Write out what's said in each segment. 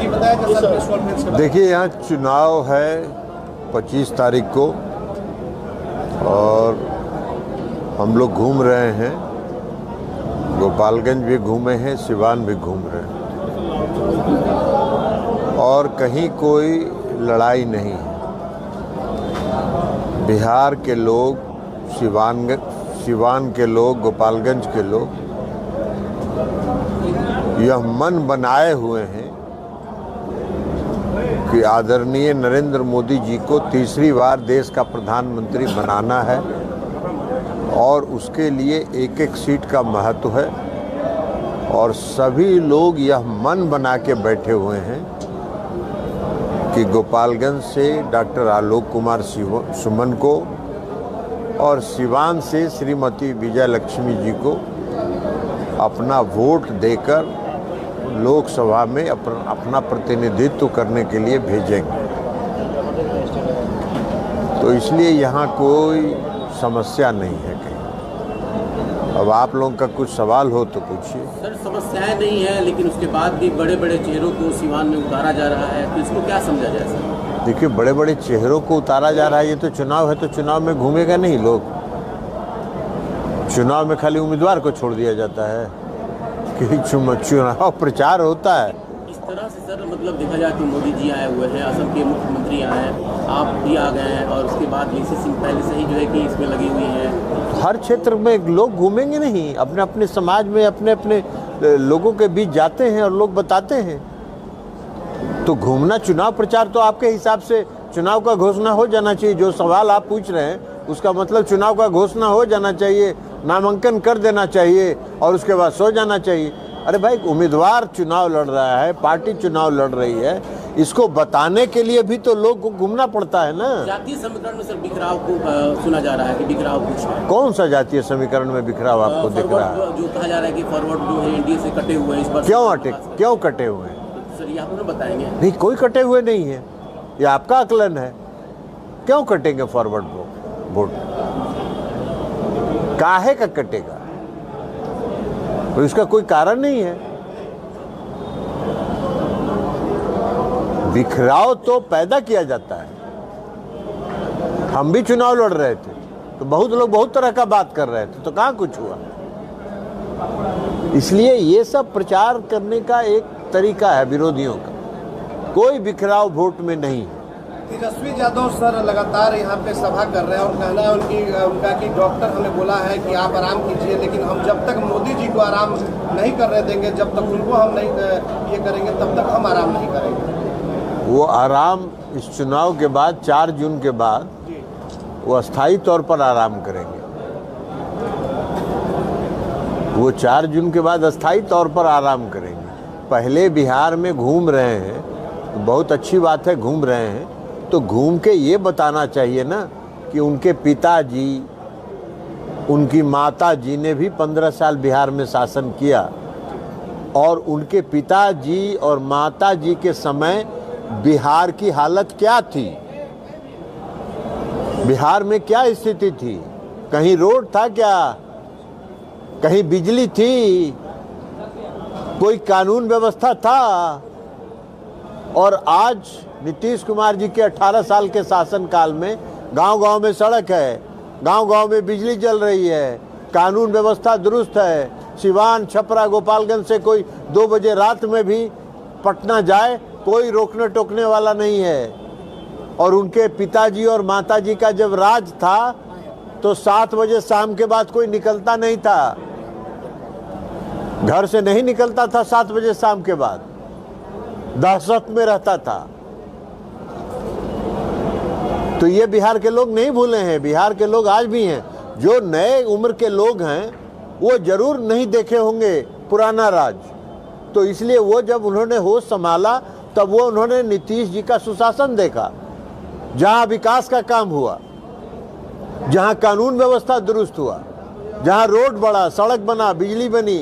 जी बताया सर। देखिए, यहाँ चुनाव है 25 तारीख को और हम लोग घूम रहे हैं। गोपालगंज भी घूमे हैं, सिवान भी घूम रहे हैं और कहीं कोई लड़ाई नहीं है। बिहार के लोग, सिवान के लोग, गोपालगंज के लोग यह मन बनाए हुए हैं कि आदरणीय नरेंद्र मोदी जी को तीसरी बार देश का प्रधानमंत्री बनाना है और उसके लिए एक एक सीट का महत्व है। और सभी लोग यह मन बना के बैठे हुए हैं कि गोपालगंज से डॉक्टर आलोक कुमार सुमन को और सिवान से श्रीमती विजय लक्ष्मी जी को अपना वोट देकर लोकसभा में अपना प्रतिनिधित्व करने के लिए भेजेंगे। तो इसलिए यहाँ कोई समस्या नहीं है कहीं। अब आप लोगों का कुछ सवाल हो तो पूछिए। सर, समस्याएं नहीं है, लेकिन उसके बाद भी बड़े बड़े चेहरों को सिवान में उतारा जा रहा है, तो इसको क्या समझा जाए सर? देखिए, बड़े बड़े चेहरों को उतारा जा रहा है, ये तो चुनाव है, तो चुनाव में घूमेगा नहीं लोग। चुनाव में खाली उम्मीदवार को छोड़ दिया जाता है कि चुनाव प्रचार होता है। इस तरह से सर, मतलब देखा जाए तो मोदी जी आए हुए हैं, असम के मुख्यमंत्री आए हैं, आप भी आ गए हैं और उसके बाद वीसी सिंह पहले से ही जो है कि इसमें लगी हुई है। हर क्षेत्र में लोग घूमेंगे नहीं, अपने अपने समाज में अपने अपने लोगों के बीच जाते हैं और लोग बताते हैं। तो घूमना चुनाव प्रचार तो आपके हिसाब से चुनाव का घोषणा हो जाना चाहिए। जो सवाल आप पूछ रहे हैं उसका मतलब चुनाव का घोषणा हो जाना चाहिए, नामांकन कर देना चाहिए और उसके बाद सो जाना चाहिए। अरे भाई, उम्मीदवार चुनाव लड़ रहा है, पार्टी चुनाव लड़ रही है, इसको बताने के लिए भी तो लोग को घूमना पड़ता है ना। जातीय समीकरण में सर बिखराव को सुना जा रहा है कि बिखराव कुछ है। कौन सा जातीय समीकरण में बिखराव आपको दिख रहा है? जो कहा जा रहा है कि फॉरवर्ड जो है एनडीए से कटे हुए हैं इस बार। क्यों कटे हुए हैं? सर, ये आप बताएंगे? नहीं, कोई कटे हुए नहीं है, ये आपका आकलन है। क्यों कटेंगे फॉरवर्ड वोट? काहे का कटेगा? तो इसका कोई कारण नहीं है। बिखराव तो पैदा किया जाता है। हम भी चुनाव लड़ रहे थे तो बहुत लोग बहुत तरह का बात कर रहे थे, तो कहाँ कुछ हुआ। इसलिए ये सब प्रचार करने का एक तरीका है विरोधियों का। कोई बिखराव वोट में नहीं है। तेजस्वी यादव सर लगातार यहाँ पे सभा कर रहे हैं और कहना है उनका कि डॉक्टर हमें बोला है कि आप आराम कीजिए, लेकिन हम जब तक मोदी जी को आराम नहीं करने देंगे, जब तक उनको हम नहीं ये करेंगे, तब तक हम आराम नहीं करेंगे। वो आराम इस चुनाव के बाद 4 जून के बाद वो अस्थायी तौर पर आराम करेंगे। वो 4 जून के बाद अस्थायी तौर पर आराम करेंगे। पहले बिहार में घूम रहे हैं, तो बहुत अच्छी बात है, घूम रहे हैं तो घूम के ये बताना चाहिए ना कि उनके पिताजी, उनकी माताजी ने भी 15 साल बिहार में शासन किया और उनके पिताजी और माताजी के समय बिहार की हालत क्या थी, बिहार में क्या स्थिति थी। कहीं रोड था क्या? कहीं बिजली थी? कोई कानून व्यवस्था था? और आज नीतीश कुमार जी के 18 साल के शासनकाल में गांव-गांव में सड़क है, गांव-गांव में बिजली चल रही है, कानून व्यवस्था दुरुस्त है। सिवान, छपरा, गोपालगंज से कोई 2 बजे रात में भी पटना जाए, कोई रोकने टोकने वाला नहीं है। और उनके पिताजी और माताजी का जब राज था तो 7 बजे शाम के बाद कोई निकलता नहीं था, घर से नहीं निकलता था 7 बजे शाम के बाद, दहशत में रहता था। तो ये बिहार के लोग नहीं भूले हैं, बिहार के लोग आज भी हैं। जो नए उम्र के लोग हैं वो जरूर नहीं देखे होंगे पुराना राज। तो इसलिए वो जब उन्होंने होश संभाला तब वो उन्होंने नीतीश जी का सुशासन देखा, जहां विकास का काम हुआ, जहां कानून व्यवस्था दुरुस्त हुआ, जहां रोड बना, सड़क बना, बिजली बनी।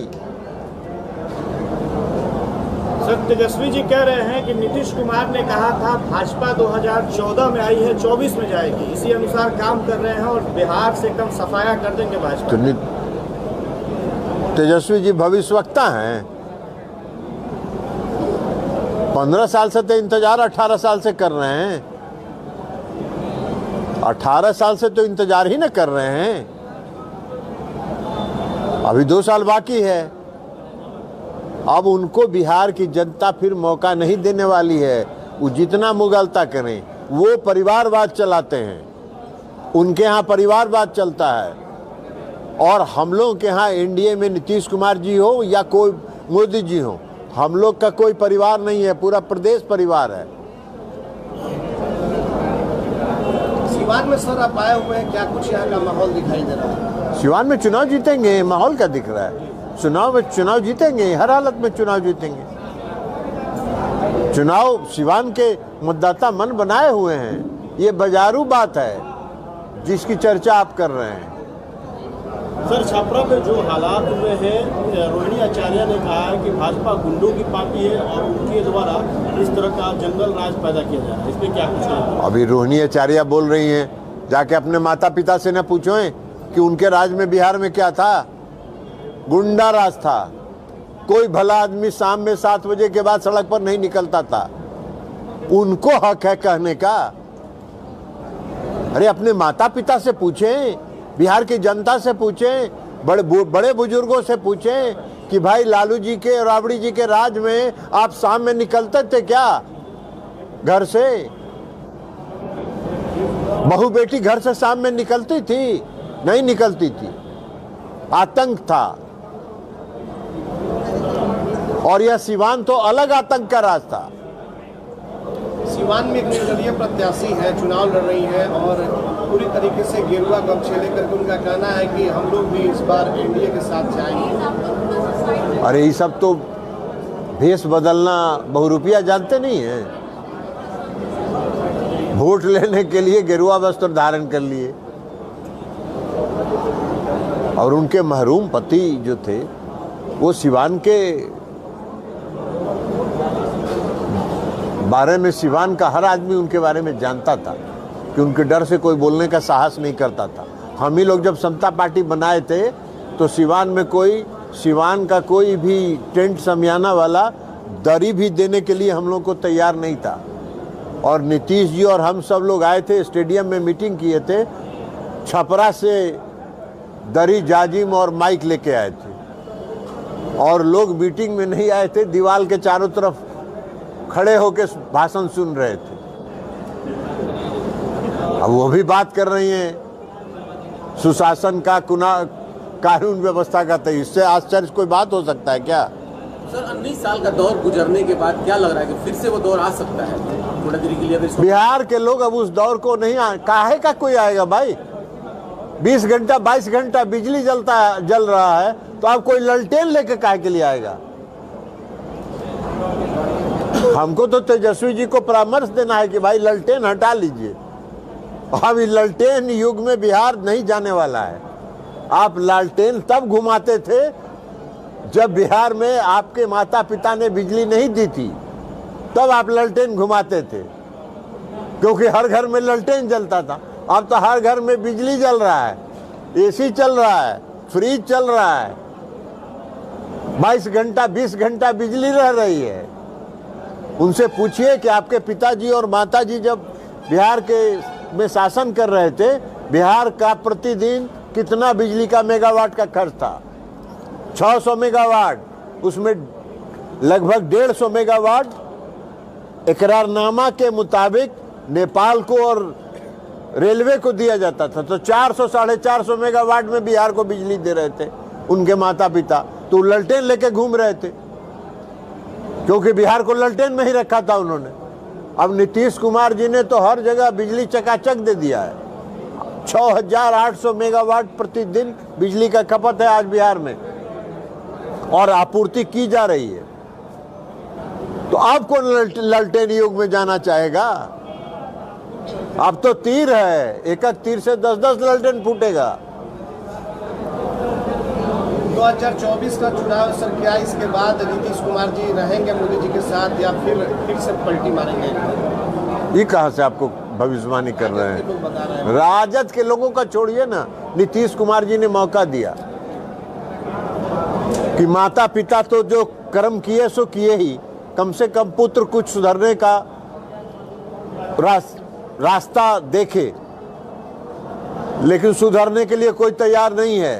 सर, तेजस्वी जी कह रहे हैं कि नीतीश कुमार ने कहा था भाजपा 2014 में आई है, 24 में जाएगी, इसी अनुसार काम कर रहे हैं और बिहार से एकदम सफाया कर देंगे भाजपा। तो तेजस्वी जी भविष्यवक्ता हैं। 15 साल से तो इंतजार 18 साल से कर रहे हैं। 18 साल से तो इंतजार ही ना कर रहे हैं। अभी 2 साल बाकी है। अब उनको बिहार की जनता फिर मौका नहीं देने वाली है। वो जितना मुगलता करें, वो परिवारवाद चलाते हैं। उनके यहाँ परिवारवाद चलता है। और हम लोग के यहाँ एनडीए में नीतीश कुमार जी हो या कोई मोदी जी हो, हम लोग का कोई परिवार नहीं है, पूरा प्रदेश परिवार है। सिवान में सर आप आए हुए हैं, क्या कुछ यहाँ का माहौल दिखाई दे रहा है? सिवान में चुनाव जीतेंगे, माहौल क्या दिख रहा है? चुनाव जीतेंगे, हर हालत में चुनाव जीतेंगे। चुनाव सिवान के मतदाता मन बनाए हुए हैं। ये बाजारू बात है जिसकी चर्चा आप कर रहे हैं। सर, छपरा में जो हालात हुए हैं, रोहिणी आचार्य ने कहा है कि भाजपा गुंडों की पार्टी है और उनके द्वारा इस तरह का जंगल राज पैदा किया जा रहा है। इसमें क्या कुछ है? अभी रोहिणी आचार्य बोल रही हैं, जाके अपने माता पिता से न पूछो कि उनके राज में बिहार में क्या था। गुंडा राज था। कोई भला आदमी शाम में 7 बजे के बाद सड़क पर नहीं निकलता था। उनको हक है कहने का। अरे अपने माता पिता से पूछें, बिहार की जनता से पूछें, बड़े बुजुर्गों से पूछें कि भाई लालू जी के और राबड़ी जी के राज में आप शाम में निकलते थे क्या घर से? बहू बेटी घर से शाम में निकलती थी? नहीं निकलती थी। आतंक था। और यह सिवान तो अलग आतंक का राज था। सिवान में एक निर्दलीय प्रत्याशी है, चुनाव लड़ रही है और पूरी तरीके से गेरुआ गमछे लेकर के उनका कहना है कि हम लोग भी इस बार एनडीए के साथ जाएंगे। अरे ये सब तो भेष बदलना बहुरूपिया जानते नहीं है। वोट लेने के लिए गेरुआ वस्त्र धारण कर लिए। और उनके महरूम पति जो थे वो सिवान के बारे में, सिवान का हर आदमी उनके बारे में जानता था कि उनके डर से कोई बोलने का साहस नहीं करता था। हम ही लोग जब समता पार्टी बनाए थे तो सिवान का कोई भी टेंट समियाना वाला दरी भी देने के लिए हम लोग को तैयार नहीं था। और नीतीश जी और हम सब लोग आए थे, स्टेडियम में मीटिंग किए थे। छपरा से दरी, जाजिम और माइक लेके आए थे। और लोग मीटिंग में नहीं आए थे, दीवार के चारों तरफ खड़े होकर भाषण सुन रहे थे। अब वो भी बात कर रही हैं सुशासन का, कानून व्यवस्था का। तो इससे आश्चर्य कोई बात हो सकता है क्या? सर 19 साल का दौर गुजरने के बाद क्या लग रहा है कि फिर से वो दौर आ सकता है थोड़ा देर के लिए? बिहार के लोग अब उस दौर को नहीं काहे का कोई आएगा भाई? 20 घंटा 22 घंटा बिजली जल रहा है तो अब कोई ललटेन लेके काहे के लिए आएगा? हमको तो तेजस्वी जी को परामर्श देना है कि भाई ललटेन हटा लीजिए। अब इस ललटेन युग में बिहार नहीं जाने वाला है। आप लालटेन तब घुमाते थे जब बिहार में आपके माता पिता ने बिजली नहीं दी थी, तब आप ललटेन घुमाते थे, क्योंकि हर घर में ललटेन जलता था। अब तो हर घर में बिजली जल रहा है, एसी चल रहा है, फ्रिज चल रहा है, 22 घंटा 20 घंटा बिजली रह रही है। उनसे पूछिए कि आपके पिताजी और माताजी जब बिहार में शासन कर रहे थे, बिहार का प्रतिदिन कितना बिजली का मेगावाट का खर्च था? 600 मेगावाट। उसमें लगभग 150 मेगावाट इकरारनामा के मुताबिक नेपाल को और रेलवे को दिया जाता था। तो 400 साढ़े 400 मेगावाट में बिहार को बिजली दे रहे थे उनके माता पिता। तो ललटेन लेके घूम रहे थे, क्योंकि बिहार को ललटेन में ही रखा था उन्होंने। अब नीतीश कुमार जी ने तो हर जगह बिजली चकाचक दे दिया है। 6800 मेगावाट प्रतिदिन बिजली का खपत है आज बिहार में, और आपूर्ति की जा रही है। तो अब कौन ललटेन युग में जाना चाहेगा? अब तो तीर है, एक एक तीर से 10-10 ललटेन फूटेगा। 2024 का चुनाव सर, क्या इसके बाद नीतीश कुमार जी रहेंगे मोदी जी के साथ या फिर से पलटी मारेंगे? ये कहाँ से आपको भविष्यवाणी कर रहे हैं? राजद के लोगों का छोड़िए ना, नीतीश कुमार जी ने मौका दिया कि माता पिता तो जो कर्म किए सो किए ही, कम से कम पुत्र कुछ सुधरने का रास्ता देखे, लेकिन सुधरने के लिए कोई तैयार नहीं है।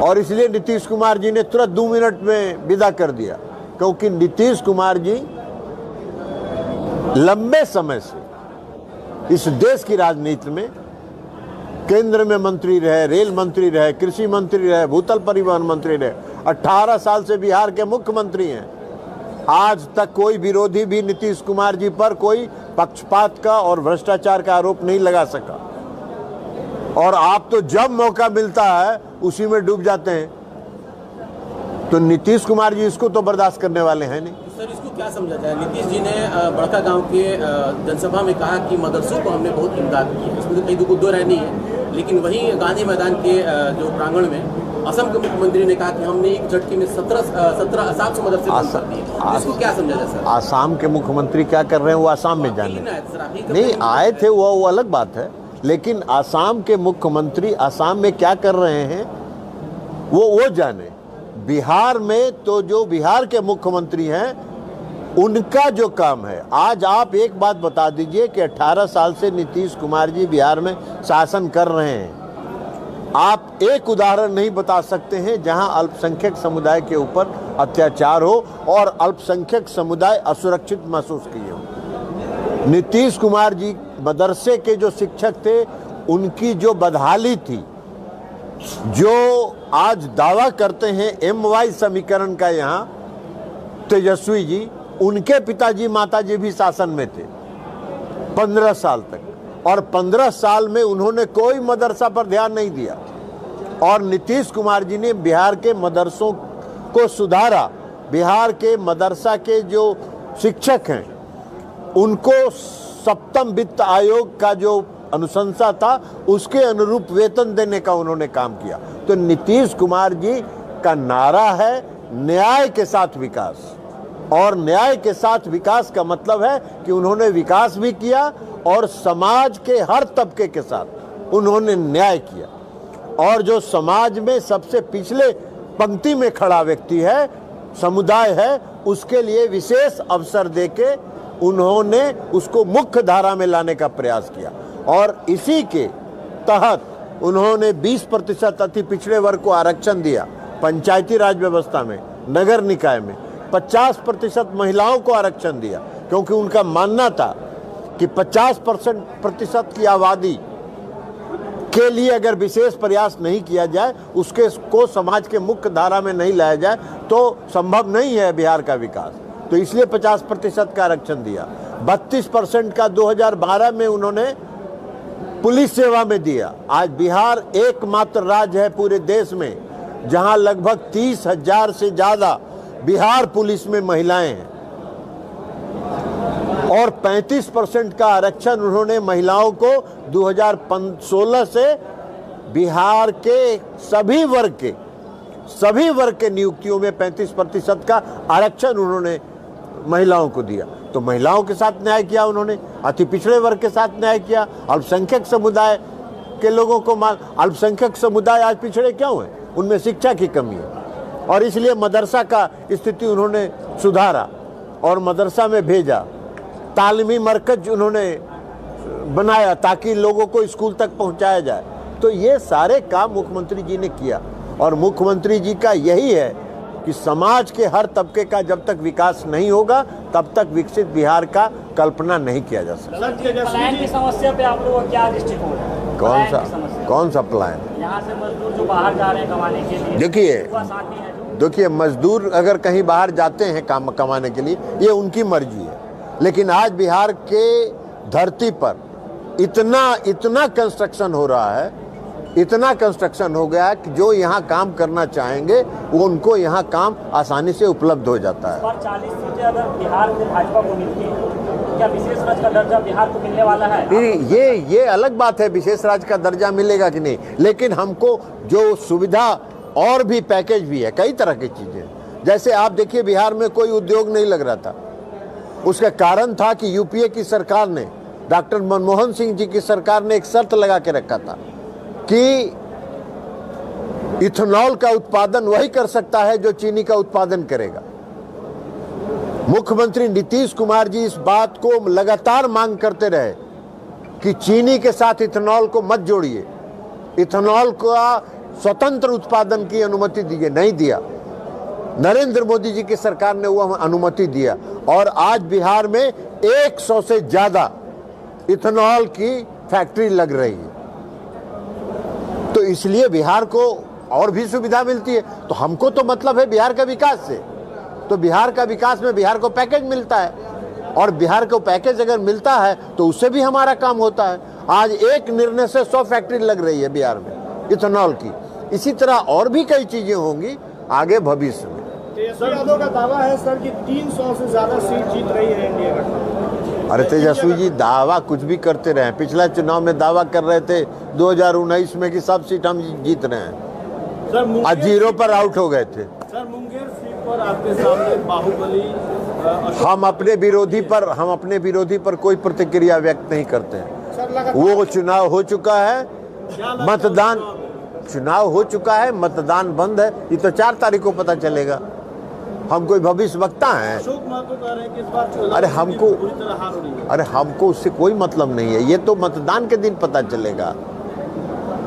और इसलिए नीतीश कुमार जी ने तुरंत 2 मिनट में विदा कर दिया, क्योंकि नीतीश कुमार जी लंबे समय से इस देश की राजनीति में केंद्र में मंत्री रहे, रेल मंत्री रहे, कृषि मंत्री रहे, भूतल परिवहन मंत्री रहे, 18 साल से बिहार के मुख्यमंत्री हैं। आज तक कोई विरोधी भी नीतीश कुमार जी पर कोई पक्षपात का और भ्रष्टाचार का आरोप नहीं लगा सका। और आप तो जब मौका मिलता है उसी में डूब जाते हैं। तो नीतीश कुमार जी इसको तो बर्दाश्त करने वाले हैं नहीं। सर, इसको क्या समझा जाए? नीतीश जी ने बड़का गांव के जनसभा में कहा कि मदरसों को हमने बहुत इमदाद की है, इसमें तो कहीं दो राय नहीं है। लेकिन वहीं गांधी मैदान के जो प्रांगण में असम के मुख्यमंत्री ने कहा कि हमने एक झटके में 700 मदरसे बंद कर दिए। इसको क्या समझा जाए सर? आसाम के मुख्यमंत्री क्या कर रहे हैं वो आसाम में जाने, नहीं आए थे वो अलग बात है। लेकिन आसाम के मुख्यमंत्री आसाम में क्या कर रहे हैं वो जाने। बिहार में तो जो बिहार के मुख्यमंत्री हैं उनका जो काम है, आज आप एक बात बता दीजिए कि 18 साल से नीतीश कुमार जी बिहार में शासन कर रहे हैं। आप एक उदाहरण नहीं बता सकते हैं जहां अल्पसंख्यक समुदाय के ऊपर अत्याचार हो और अल्पसंख्यक समुदाय असुरक्षित महसूस किए हो। नीतीश कुमार जी मदरसे के जो शिक्षक थे उनकी जो बदहाली थी, जो आज दावा करते हैं MY समीकरण का, यहाँ तेजस्वी जी, उनके पिताजी माताजी भी शासन में थे 15 साल तक, और 15 साल में उन्होंने कोई मदरसा पर ध्यान नहीं दिया। और नीतीश कुमार जी ने बिहार के मदरसों को सुधारा। बिहार के मदरसा के जो शिक्षक हैं उनको 7वें वित्त आयोग का जो अनुशंसा था उसके अनुरूप वेतन देने का उन्होंने काम किया। तो नीतीश कुमार जी का नारा है न्याय के साथ विकास, और न्याय के साथ विकास का मतलब है कि उन्होंने विकास भी किया और समाज के हर तबके के साथ उन्होंने न्याय किया। और जो समाज में सबसे पिछले पंक्ति में खड़ा व्यक्ति है, समुदाय है, उसके लिए विशेष अवसर देके उन्होंने उसको मुख्य धारा में लाने का प्रयास किया। और इसी के तहत उन्होंने 20% अति पिछड़े वर्ग को आरक्षण दिया पंचायती राज व्यवस्था में, नगर निकाय में। 50% महिलाओं को आरक्षण दिया, क्योंकि उनका मानना था कि 50% की आबादी के लिए अगर विशेष प्रयास नहीं किया जाए, उसके को समाज के मुख्य धारा में नहीं लाया जाए तो संभव नहीं है बिहार का विकास। तो इसलिए 50% का आरक्षण दिया। 32% का 2012 में उन्होंने पुलिस सेवा में दिया। आज बिहार एकमात्र राज्य है पूरे देश में जहां लगभग 30,000 से ज्यादा बिहार पुलिस में महिलाएं हैं। और 35% का आरक्षण उन्होंने महिलाओं को 2016 से बिहार के सभी वर्ग के नियुक्तियों में 35% का आरक्षण उन्होंने महिलाओं को दिया। तो महिलाओं के साथ न्याय किया उन्होंने, अति पिछड़े वर्ग के साथ न्याय किया, अल्पसंख्यक समुदाय के लोगों को अल्पसंख्यक समुदाय आज पिछड़े क्यों हैं? उनमें शिक्षा की कमी है, और इसलिए मदरसा का स्थिति उन्होंने सुधारा और मदरसा में भेजा। तालीमी मरकज उन्होंने बनाया ताकि लोगों को स्कूल तक पहुंचाया जाए। तो ये सारे काम मुख्यमंत्री जी ने किया, और मुख्यमंत्री जी का यही है कि समाज के हर तबके का जब तक विकास नहीं होगा तब तक विकसित बिहार का कल्पना नहीं किया जा सकता। पलायन की समस्या पे आप लोगों का क्या दृष्टिकोण है? कौन सा प्लान? यहाँ से मजदूर जो बाहर जा रहे हैं कमाने के लिए, देखिए मजदूर अगर कहीं बाहर जाते हैं काम कमाने के लिए, ये उनकी मर्जी है। लेकिन आज बिहार के धरती पर इतना कंस्ट्रक्शन हो रहा है, इतना कंस्ट्रक्शन हो गया कि जो यहाँ काम करना चाहेंगे वो उनको यहाँ काम आसानी से उपलब्ध हो जाता है। 40 सीटें अगर बिहार को भाजपा को मिलती है, क्या विशेष राज्य का दर्जा बिहार को मिलने वाला है? ये अलग बात है, विशेष राज्य का दर्जा मिलेगा कि नहीं, लेकिन हमको जो सुविधा और भी पैकेज भी है, कई तरह की चीजें। जैसे आप देखिए बिहार में कोई उद्योग नहीं लग रहा था, उसका कारण था कि यूपीए की सरकार ने, डॉक्टर मनमोहन सिंह जी की सरकार ने एक शर्त लगा के रखा था कि इथेनॉल का उत्पादन वही कर सकता है जो चीनी का उत्पादन करेगा। मुख्यमंत्री नीतीश कुमार जी इस बात को लगातार मांग करते रहे कि चीनी के साथ इथेनॉल को मत जोड़िए, इथेनॉल का स्वतंत्र उत्पादन की अनुमति दीजिए, नहीं दिया। नरेंद्र मोदी जी की सरकार ने वो अनुमति दिया और आज बिहार में 100 से ज्यादा इथेनॉल की फैक्ट्री लग रही है। तो इसलिए बिहार को और भी सुविधा मिलती है। तो हमको तो मतलब है बिहार का विकास से, तो बिहार का विकास में बिहार को पैकेज मिलता है और बिहार को पैकेज अगर मिलता है तो उससे भी हमारा काम होता है। आज एक निर्णय से 100 फैक्ट्री लग रही है बिहार में इथेनॉल की। इसी तरह और भी कई चीजें होंगी आगे भविष्य में। तेजस्वी यादव का दावा है सर कि 300 से ज्यादा सीट जीत रही है एनडीए गठबंधन। अरे तेजस्वी जी दावा कुछ भी करते रहे। पिछला चुनाव में दावा कर रहे थे 2019 में कि सब सीट हम जीत रहे हैं, आज 0 पर आउट हो गए थे। सर मुंगेर सीट पर आपके सामने बाहुबली हम अपने विरोधी पर कोई प्रतिक्रिया व्यक्त नहीं करते हैं। वो चुनाव हो चुका है, चुनाव हो चुका है, मतदान बंद है। ये तो 4 तारीख को पता चलेगा। हम कोई भविष्य वक्ता हैं? अशोक महतो कह रहे हैं कि इस बार अरे हमको उससे कोई मतलब नहीं है। ये तो मतदान के दिन पता चलेगा।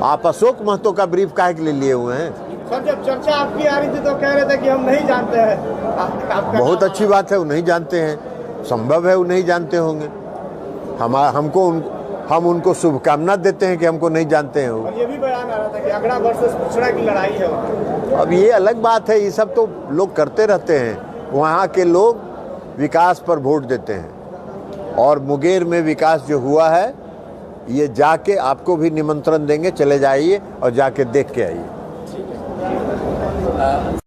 आप अशोक महतो का ब्रीफ काहे के लिए हुए हैं? सर जब चर्चा आपकी आ रही थी तो कह रहे थे कि हम नहीं जानते हैं। बहुत अच्छी बात है, वो नहीं जानते हैं, संभव है वो नहीं जानते होंगे। हम उनको शुभकामना देते हैं कि हमको नहीं जानते हैं। और ये भी बयान आ रहा था कि अगड़ा वर्सेस पिछड़ा की लड़ाई है। अब ये अलग बात है, ये सब तो लोग करते रहते हैं। वहाँ के लोग विकास पर वोट देते हैं और मुंगेर में विकास जो हुआ है ये जाके आपको भी निमंत्रण देंगे, चले जाइए और जाके देख के आइए।